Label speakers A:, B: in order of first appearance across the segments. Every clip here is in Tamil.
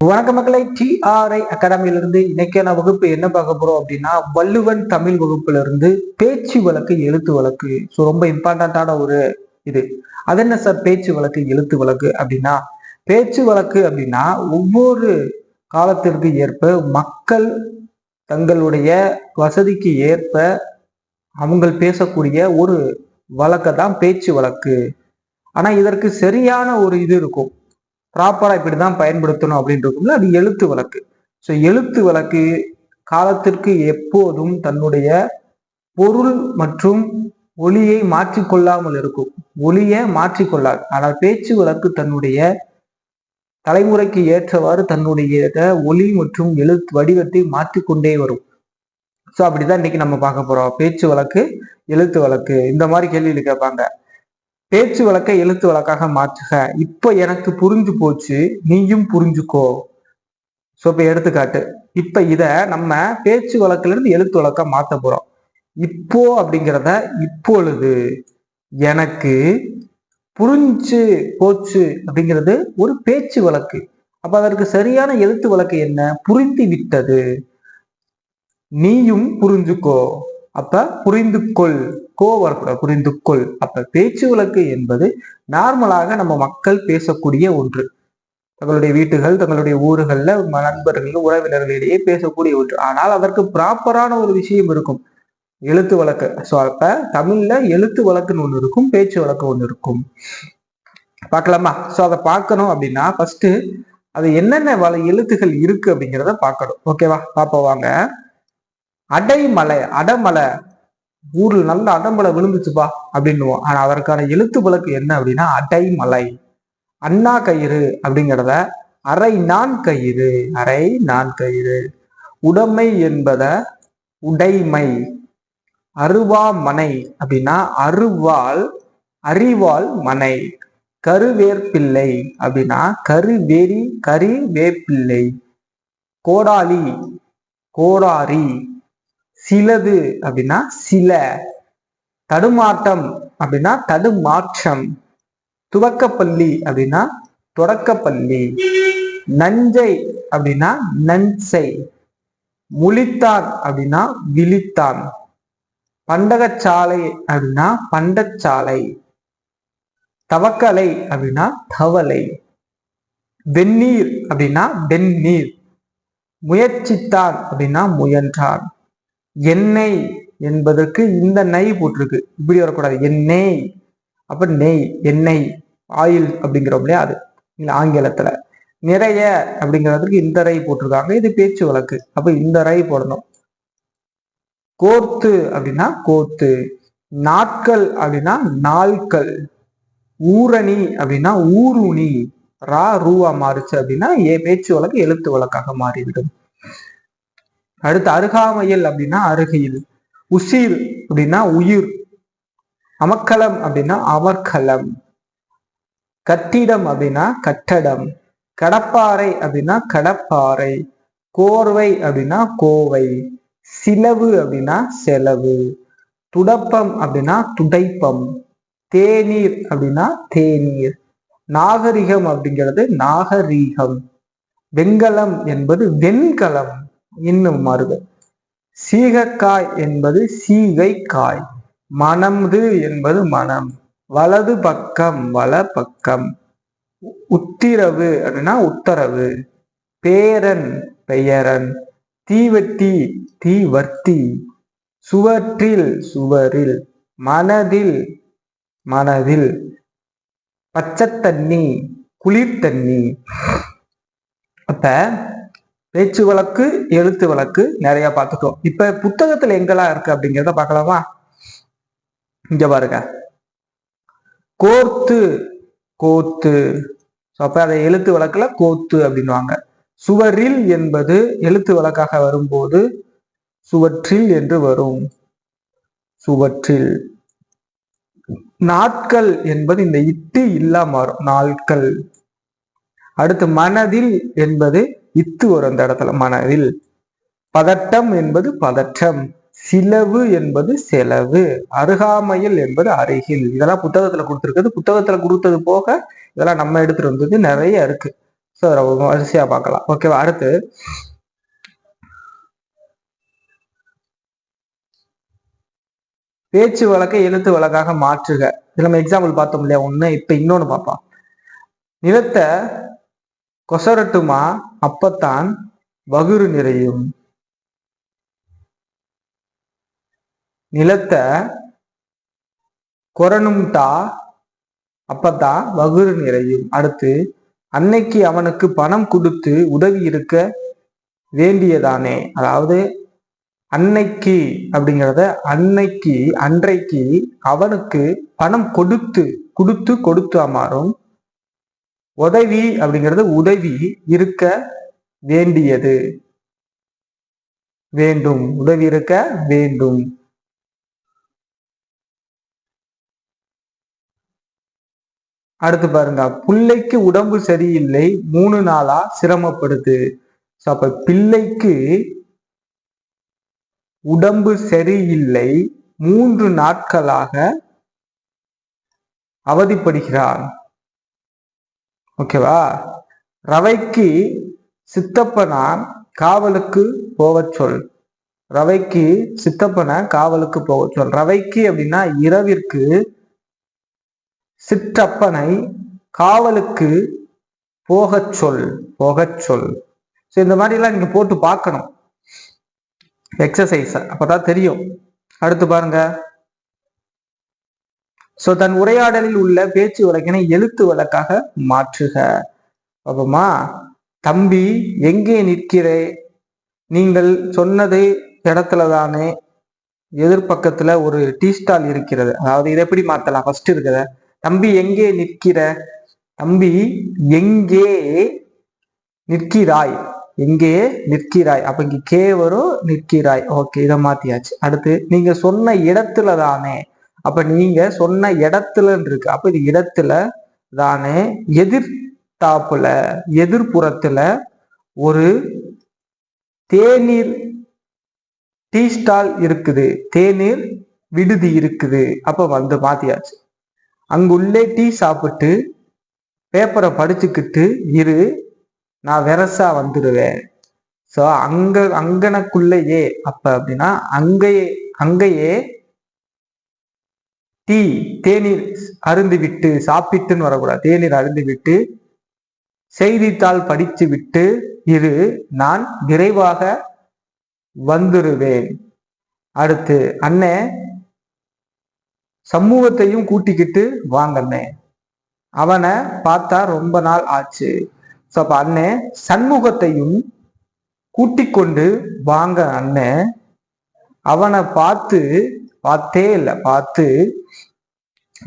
A: வணக்க மக்களை, TRI அகாடமியிலிருந்து இன்னைக்கான வகுப்பு என்ன பார்க்க போறோம் அப்படின்னா, வள்ளுவன் தமிழ் வகுப்புல இருந்து பேச்சு வழக்கு எழுத்து வழக்கு. ரொம்ப இம்பார்ட்டன்டான ஒரு இது. அது என்ன சார் பேச்சு வழக்கு எழுத்து வழக்கு அப்படின்னா, பேச்சு வழக்கு அப்படின்னா ஒவ்வொரு காலத்திற்கு ஏற்ப மக்கள் தங்களுடைய வசதிக்கு ஏற்ப அவங்க பேசக்கூடிய ஒரு வழக்கை தான் பேச்சு வழக்கு. ஆனா இதற்கு சரியான ஒரு இது இருக்கும், ப்ராப்பரா இப்படிதான் பயன்படுத்தணும் அப்படின்னு இருக்கும்ல, அது எழுத்து வழக்கு. எழுத்து வழக்கு காலத்திற்கு எப்போதும் தன்னுடைய பொருள் மற்றும் ஒளியை மாற்றிக்கொள்ளாமல் இருக்கும். ஒளியை மாற்றிக்கொள்ளாது. ஆனால் பேச்சு வழக்கு தன்னுடைய தலைமுறைக்கு ஏற்றவாறு தன்னுடைய ஒளி மற்றும் எழுத்து வடிவத்தை மாற்றிக்கொண்டே வரும். அப்படிதான் இன்னைக்கு நம்ம பார்க்க போறோம். பேச்சு வழக்கு எழுத்து வழக்கு. இந்த மாதிரி கேள்வியில் கேட்பாங்க, பேச்சு வழக்கை எழுத்து வழக்காக மாற்றுக. இப்ப எனக்கு புரிஞ்சு போச்சு, நீயும் புரிஞ்சுக்கோ. இப்ப எடுத்துக்காட்டு, இப்ப இத நம்ம பேச்சு வழக்குல இருந்து எழுத்து வழக்கா மாத்த போறோம். இப்போ அப்படிங்கிறத இப்பொழுது எனக்கு புரிஞ்சு போச்சு அப்படிங்கிறது ஒரு பேச்சு வழக்கு. அப்ப அதற்கு சரியான எழுத்து வழக்கு என்ன? புரிந்து விட்டது, நீயும் புரிஞ்சுக்கோ. அப்ப புரிந்து கொள், வரக்கூடாது, புரிந்து கொள். அப்ப பேச்சு வழக்கு என்பது நார்மலாக நம்ம மக்கள் பேசக்கூடிய ஒன்று. தங்களுடைய வீட்டுகள், தங்களுடைய ஊர்கள்ல, நண்பர்கள், உறவினர்களிடையே பேசக்கூடிய ஒன்று. ஆனால் அதற்கு ப்ராப்பரான ஒரு விஷயம் இருக்கும், எழுத்து வழக்கு. அப்ப தமிழ்ல எழுத்து வழக்குன்னு ஒண்ணு இருக்கும், பேச்சு வழக்கு ஒண்ணு இருக்கும். பார்க்கலாமா? அதை பார்க்கணும் அப்படின்னா ஃபர்ஸ்ட் அது என்னென்ன எழுத்துகள் இருக்கு அப்படிங்கிறத பார்க்கணும். ஓகேவா? பாப்போம் வாங்க. அடைமலை, அடமலை, ஊர்ல நல்ல அடமலை விழுந்துச்சுப்பா அப்படின்னுவோம். ஆனா அதற்கான எழுத்து வழக்கு என்ன அப்படின்னா அடைமலை. அண்ணா கயிறு அப்படிங்கிறத அரை நான் கயிறு, அரை நான் கயிறு. உடைமை என்பத உடைமை. அருவாமனை அப்படின்னா அருவாள், அறிவாள் மனை. கருவேற்பிள்ளை அப்படின்னா கறிவேப்பிள்ளை. கோடாலி, கோடாரி. சிலது அப்படின்னா சில. தடுமாட்டம் அப்படின்னா தடுமாற்றம். துவக்கப்பள்ளி அப்படின்னா தொடக்கப்பள்ளி. நஞ்சை அப்படின்னா நஞ்சை. முழித்தான் அப்படின்னா விழித்தான். பண்டகச்சாலை அப்படின்னா பண்டச்சாலை. தவக்கலை அப்படின்னா தவளை. வெந்நீர் அப்படின்னா வெந்நீர். முயற்சித்தான் அப்படின்னா முயன்றான். எண்ணெய் என்பதற்கு இந்த நெய் போட்டிருக்கு, இப்படி வரக்கூடாது, எண்ணெய். அப்ப நெய், எண்ணெய், ஆயில் அப்படிங்கிறோம் இல்லையா, அது ஆங்கிலத்துல. நிறைய அப்படிங்கிறதுக்கு இந்த ரை போட்டிருக்காங்க, இது பேச்சு வழக்கு. அப்ப இந்த ரை போடணும். கோர்த்து அப்படின்னா கோத்து. நாட்கள் அப்படின்னா நாட்கள். ஊரணி அப்படின்னா ஊருணி. ரூவா மாறுச்சு அப்படின்னா பேச்சு வழக்கு எழுத்து வழக்காக மாறிவிடும். அடுத்து அருகாமையில் அப்படின்னா அருகையில். உசிர் அப்படின்னா உயிர். அமக்கலம் அப்படின்னா அமர்கலம். கட்டிடம் அப்படின்னா கட்டடம். கடப்பாறை அப்படின்னா கடப்பாறை. கோர்வை அப்படின்னா கோவை. சிலவு அப்படின்னா செலவு. துடப்பம் அப்படின்னா துடைப்பம். தேநீர் அப்படின்னா தேநீர். நாகரிகம் அப்படிங்கிறது நாகரீகம். வெண்கலம் என்பது வெண்கலம். இன்னும் மாறுது. சீகக்காய் என்பது சீகைக்காய். மனம்து என்பது மனம். வலது பக்கம் வல பக்கம். உத்திரவு அப்படின்னா உத்தரவு. பேரன் பெயரன். தீவட்டி தீவர்த்தி. சுவற்றில் சுவரில். மனதில் மனதில். பச்சைத்தண்ணி குளிர்தண்ணி. அப்ப பேச்சு வழக்கு எழுத்து வழக்கு நிறைய பார்த்துட்டோம். இப்ப புத்தகத்துல எங்கெல்லாம் இருக்கு அப்படிங்கிறத பார்க்கலாமா? இங்க பாருங்க, கோர்த்து கோத்து. அப்ப அதை எழுத்து வழக்குல கோத்து அப்படின்வாங்க. சுவரில் என்பது எழுத்து வழக்காக வரும்போது சுவற்றில் என்று வரும், சுவற்றில். நாட்கள் என்பது இந்த இட்டு இல்லாம வரும், நாட்கள். அடுத்து மனதில் என்பது இத்து வரும் அந்த இடத்துல, மனதில். பதட்டம் என்பது பதற்றம். சிலவு என்பது செலவு, அருகாமையில் என்பது அருகில். இதெல்லாம் புத்தகத்துல கொடுத்துருக்குது. புத்தகத்துல கொடுத்தது போக இதெல்லாம் நம்ம எடுத்துட்டு வந்தது நிறைய இருக்கு. ஸோ வரிசையா பார்க்கலாம். ஓகேவா? அடுத்து பேச்சு வழக்கை எழுத்து வழக்காக மாற்றுக. இது நம்ம எக்ஸாம்பிள் பார்த்தோம் இல்லையா ஒண்ணு. இப்ப இன்னொன்னு பார்ப்போம். நிலத்தை கொசரட்டுமா அப்பத்தான் வகுறு நிறையும். நிலத்தை கொரணும்டா அப்பதான் வகுறு நிறையும். அடுத்து அன்னைக்கு அவனுக்கு பணம் கொடுத்து உதவி இருக்க வேண்டியதானே. அதாவது அன்னைக்கு அப்படிங்கிறத அன்றைக்கு அவனுக்கு பணம் கொடுத்து கொடுத்து மாறும். உதவி அப்படிங்கிறது உதவி இருக்க வேண்டியது, வேண்டும், உதவி இருக்க வேண்டும். அடுத்து பாருங்க, பிள்ளைக்கு உடம்பு சரியில்லை 3 நாளா சிரமப்படுது. அப்ப பிள்ளைக்கு உடம்பு சரியில்லை 3 நாட்களாக அவதிப்படுகிறான். ஓகேவா? ரவைக்கு சித்தப்பனா காவலுக்கு போக சொல். ரவைக்கு சித்தப்பனை காவலுக்கு போக சொல். ரவைக்கு அப்படின்னா இரவிற்கு, சிற்றப்பனை காவலுக்கு போக சொல். ஸோ இந்த மாதிரிலாம் நீங்க போட்டு பார்க்கணும் எக்ஸசைஸ், அப்பதான் தெரியும். அடுத்து பாருங்க, சோ தன் உரையாடலில் உள்ள பேச்சு வழக்கினை எழுத்து வழக்காக மாற்றுக. அப்பமா தம்பி எங்கே நிற்கிறே, நீங்கள் சொன்னது இடத்துல தானே எதிர்பக்கத்துல ஒரு டீ ஸ்டால் இருக்கிறது. அதாவது இதை எப்படி மாத்தலாம்? ஃபர்ஸ்ட் இருக்கிற தம்பி எங்கே நிற்கிற, தம்பி எங்கே நிற்கிறாய், எங்கே நிற்கிறாய். அப்ப இங்க கே வரும், நிற்கிறாய். ஓகே, இதை மாத்தியாச்சு. அடுத்து நீங்க சொன்ன இடத்துல தானே. அப்ப நீங்க சொன்ன இடத்துல இருக்கு. அப்ப இது இடத்துல தானே. எதிர்த்தாப்புல எதிர்ப்புறத்துல ஒரு தேநீர் டீ ஸ்டால் இருக்குது, தேநீர் விடுதி இருக்குது. அப்ப வந்து மாத்தியாச்சு. அங்குள்ளே டீ சாப்பிட்டு பேப்பரை படிச்சுக்கிட்டு இரு, நான் வெரசா வந்துடுவேன். ஸோ அங்கனக்குள்ளேயே அப்ப அப்படின்னா அங்கேயே டீ தேநீர் அருந்து விட்டு, சாப்பிட்டுன்னு வரக்கூடாது, தேநீர் அருந்து விட்டு செய்தித்தாள் படித்து விட்டு இரு, நான் விரைவாக வந்துருவேன். அடுத்து அண்ணே சமூகத்தையும் கூட்டிக்கிட்டு வாங்கண்ணே, அவனை பார்த்தா ரொம்ப நாள் ஆச்சு. ஸோ அப்ப அண்ணே சண்முகத்தையும் கூட்டிக் கொண்டு வாங்க அண்ணே, அவனை பார்த்தே இல்லை, பார்த்து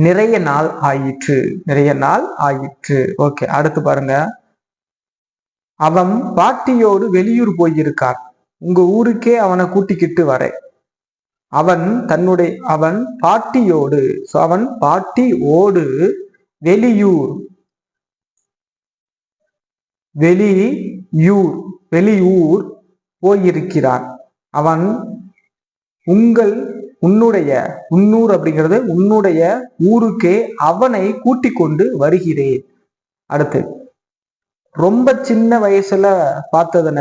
A: நிறைய நாள் ஆயிற்று. ஓகே, அடுத்து பாருங்க, அவன் பாட்டியோடு வெளியூர் போயிருக்கான், உங்க ஊருக்கே அவனை கூட்டிக்கிட்டு வரேன். அவன் பாட்டியோடு, அவன் பாட்டியோடு வெளியூர் போயிருக்கிறான். அவன் உன்னூர் அப்படிங்கிறது உன்னுடைய ஊருக்கே அவனை கூட்டிக் கொண்டு வருகிறேன். அடுத்து ரொம்ப சின்ன வயசுல பார்த்ததுன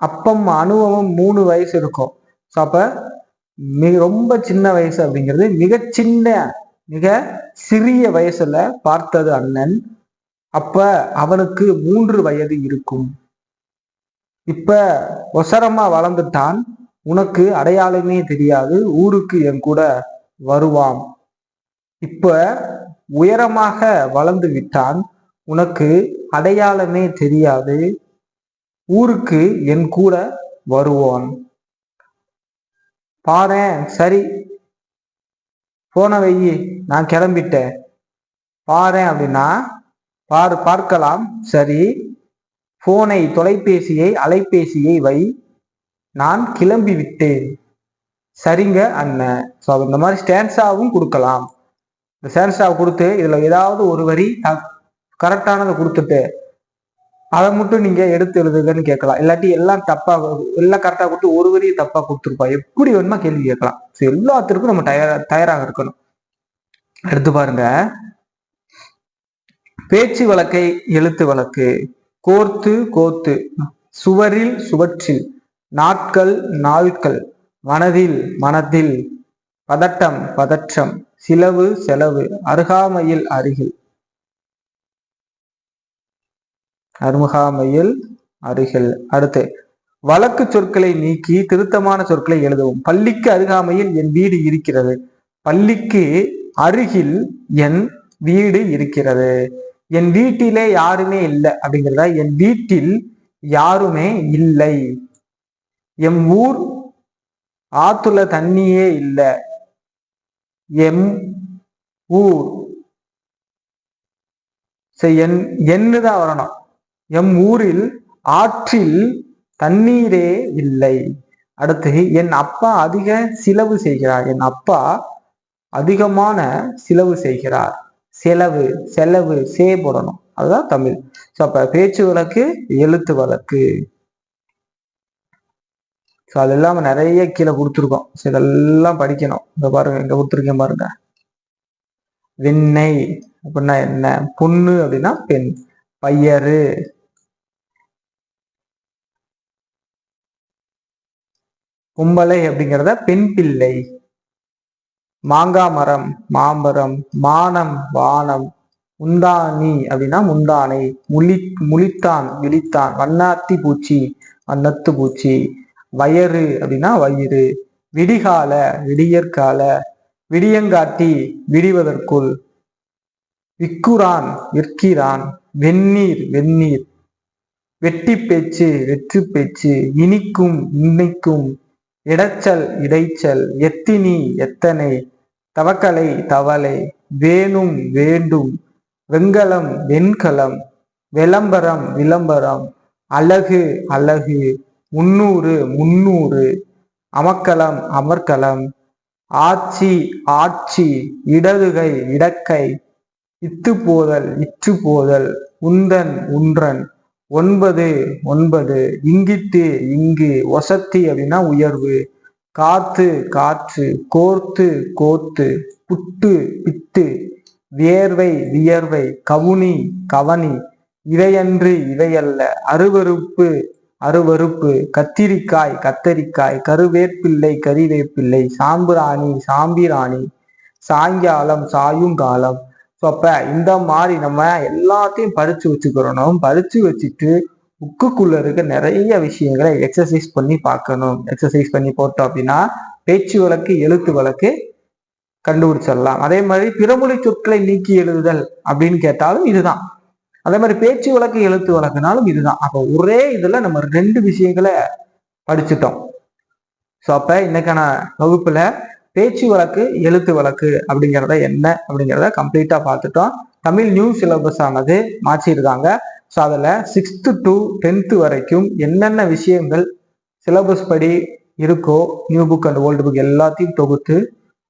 A: அப்பம் அனுபவம் 3 வயசு இருக்கும். அப்ப ரொம்ப சின்ன வயசு அப்படிங்கிறது மிக சிறிய வயசுல பார்த்தது அண்ணன். அப்ப அவனுக்கு 3 வயது இருக்கும். இப்ப ஒசரமா வளர்ந்துட்டான், உனக்கு அடையாளமே தெரியாது, ஊருக்கு என் கூட வருவான். இப்ப உயரமாக வளர்ந்து விட்டான், உனக்கு அடையாளமே தெரியாது, ஊருக்கு என் கூட வருவான். பாரேன், சரி போன வையி, நான் கிளம்பிட்டேன். பாரேன் அப்படின்னா பார்க்கலாம், சரி போனை அலைபேசியை வை, நான் கிளம்பி விட்டேன். சரிங்க அண்ணன். ஸோ இந்த மாதிரி ஸ்டான்ஸாவும் கொடுக்கலாம். இந்த ஸ்டான்ஸாவை கொடுத்து இதுல ஏதாவது ஒரு வரி கரெக்டானதை கொடுத்துட்டு அதை மட்டும் நீங்க எடுத்து எழுதுங்கன்னு கேட்கலாம். இல்லாட்டி எல்லாம் தப்பா, எல்லாம் கரெக்டா கொடுத்து ஒரு வரியை தப்பா கொடுத்துருப்பா, எப்படி வேணுமா கேள்வி கேட்கலாம். எல்லாத்திற்கும் நம்ம தயாராக இருக்கணும். எடுத்து பாருங்க, பேச்சு வழக்கை எழுத்து வழக்கு. கோர்த்து கோத்து, சுவரில் சுவற்றில், நாட்கள் நாட்கள், மனதில் மனதில், பதட்டம் பதற்றம், சிலவு செலவு, அருகாமையில் அருகில், அருகாமையில் அருகில். அடுத்து, வழக்கு சொற்களை நீக்கி திருத்தமான சொற்களை எழுதவும். பள்ளிக்கு அருகாமையில் என் வீடு இருக்கிறது. பள்ளிக்கு அருகில் என் வீடு இருக்கிறது. என் வீட்டிலே யாருமே இல்லை அப்படிங்கிறத என் வீட்டில் யாருமே இல்லை. எம் ஊர் ஆத்துல தண்ணியே இல்லை. எம் ஊர் என்னதான் வரணும். எம் ஊரில் ஆற்றில் தண்ணீரே இல்லை. அடுத்து, என் அப்பா அதிக செலவு செய்கிறார். என் அப்பா அதிகமான செலவு செய்கிறார். செலவு செலவு சே போடணும், அதுதான் தமிழ். ஸோ அப்ப பேச்சு வழக்கு எழுத்து வழக்கு. ஸோ அது இல்லாம நிறைய கீழே கொடுத்துருக்கோம். ஸோ இதெல்லாம் படிக்கணும். இந்த பாருங்க, இங்க கொடுத்துருக்கேன் பாருங்க. வெண்ணெய் அப்படின்னா என்ன? பொண்ணு அப்படின்னா பெண். பையரு, கும்பலை அப்படிங்கிறத பெண் பிள்ளை. மாங்கா மரம் மாமரம். மானம் வானம். முந்தானி அப்படின்னா முந்தானை. முளித்தான் விழித்தான். வண்ணாத்தி பூச்சி வண்ணத்து பூச்சி. வயறு அப்படின்னா வயிறு. விடிகால விடியற்கால. விடியங்காட்டி விடிவதற்குள். விக்குரான் விற்கிறான். வெந்நீர் வெந்நீர். வெட்டி பேச்சு வெற்று பேச்சு. இனிக்கும் இன்னைக்கும். இடைச்சல் இடைச்சல். எத்தினி எத்தனை. தவக்கலை தவளை. வேணும் வேண்டும். வெண்கலம் வெண்கலம். விளம்பரம் விளம்பரம். அழகு அழகு. 300 300. அமர்க்களம் அமர்க்களம். ஆட்சி ஆட்சி. இடதுகை இடக்கை. இத்து போதல் இற்று போதல். உந்தன் உன்றன். 9 9. இங்கிட்டு இங்கு. ஒசத்தி அப்படின்னா உயர்வு. காத்து காற்று. கோர்த்து கோத்து. புட்டு பிட்டு. வியர்வை வியர்வை. கவுனி கவனி. இவையன்று இவையல்ல. அருவருப்பு அருவருப்பு. கத்திரிக்காய் கத்தரிக்காய். கருவேப்பிள்ளை கறிவேப்பிள்ளை. சாம்பிராணி சாம்பிராணி. சாயங்காலம் சாயுங்காலம். ஸோ அப்ப இந்த மாதிரி நம்ம எல்லாத்தையும் படிச்சு வச்சுக்கிறோம். படிச்சு வச்சுட்டு புக்குக்குள்ள இருக்க நிறைய விஷயங்களை எக்ஸசைஸ் பண்ணி பார்க்கணும். எக்ஸசைஸ் பண்ணி போட்டோம் அப்படின்னா பேச்சு வழக்கு எழுத்து வழக்கு கண்டுபிடிச்சிடலாம். அதே மாதிரி பிறமொழி சொற்களை நீக்கி எழுதுதல் அப்படின்னு கேட்டாலும் இதுதான். அதே மாதிரி பேச்சு வழக்கு எழுத்து வழக்குனாலும் இதுதான். அப்போ ஒரே இதுல நம்ம 2 விஷயங்களை படிச்சுட்டோம். ஸோ அப்ப இன்னைக்கான வகுப்புல பேச்சு வழக்கு எழுத்து வழக்கு அப்படிங்கிறத என்ன அப்படிங்கிறத கம்ப்ளீட்டா பார்த்துட்டோம். தமிழ் நியூ சிலபஸ் ஆனது மாற்றிருக்காங்க. ஸோ அதில் 6th to 10th வரைக்கும் என்னென்ன விஷயங்கள் சிலபஸ் படி இருக்கோ, new book and old book எல்லாத்தையும் தொகுத்து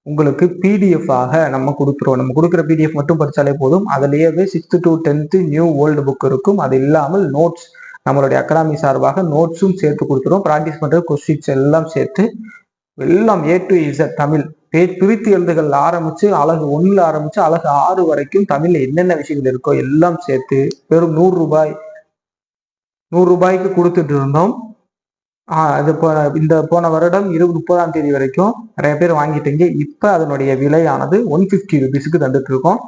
A: உங்களுக்கு பிடிஎஃப் ஆக நம்ம கொடுத்துருவோம். நம்ம கொடுக்குற பிடிஎஃப் மட்டும் படித்தாலே போதும். அதுலேயே 6th to 10th new old book இருக்கும். அது இல்லாமல் நோட்ஸ், நம்மளுடைய அகாடமி சார்பாக நோட்ஸும் சேர்த்து கொடுத்துருவோம். ப்ராக்டிஸ் பண்ணுறது கொஸ்டின்ஸ் எல்லாம் சேர்த்து எல்லாம் A to Z தமிழ் பிரித்து எழுதுகள் ஆரம்பிச்சு அழகு 1ல ஆரம்பிச்சு அழகு 6 வரைக்கும் தமிழ்ல என்னென்ன விஷயங்கள் இருக்கோ எல்லாம் சேர்த்து வெறும் 100 ரூபாய்க்கு கொடுத்துட்டு இருந்தோம். இது இந்த போன வருடம் 30ஆம் தேதி வரைக்கும் நிறைய பேர் வாங்கிட்டீங்க. இப்ப அதனுடைய விலையானது 150 ரூபீஸுக்கு தந்துட்டு இருக்கோம்.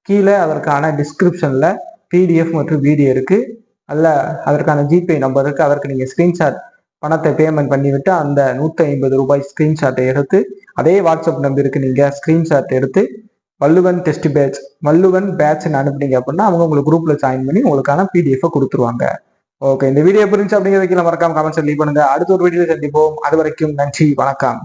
A: கீழே அதற்கான டிஸ்கிரிப்ஷன்ல பிடிஎஃப் மற்றும் வீடியோ இருக்கு. அல்ல அதற்கான ஜிபே நம்பர் இருக்கு. அதற்கு நீங்க ஸ்கிரீன்ஷாட் பணத்தை பேமெண்ட் பண்ணிவிட்டு அந்த 150 ரூபாய் ஸ்கிரீன்ஷாட்டை எடுத்து அதே வாட்ஸ்அப் நம்பருக்கு நீங்க ஸ்கிரீன்ஷாட் எடுத்து வள்ளுவன் டெஸ்ட் பேட்ச் வள்ளுவன் பேட்ச்னு அனுப்புனீங்க அப்படின்னா அவங்க உங்களுக்கு குரூப்ல ஜாயின் பண்ணி உங்களுக்கான பிடிஎஃப் கொடுத்துருவாங்க. ஓகே, இந்த வீடியோ புரிஞ்சு அப்படிங்கிறதுக்கு மறக்காம கமெண்ட்ஸ் லீவ் பண்ணுங்க. அடுத்த ஒரு வீடியோ சந்திப்போம். அது வரைக்கும் நன்றி, வணக்கம்.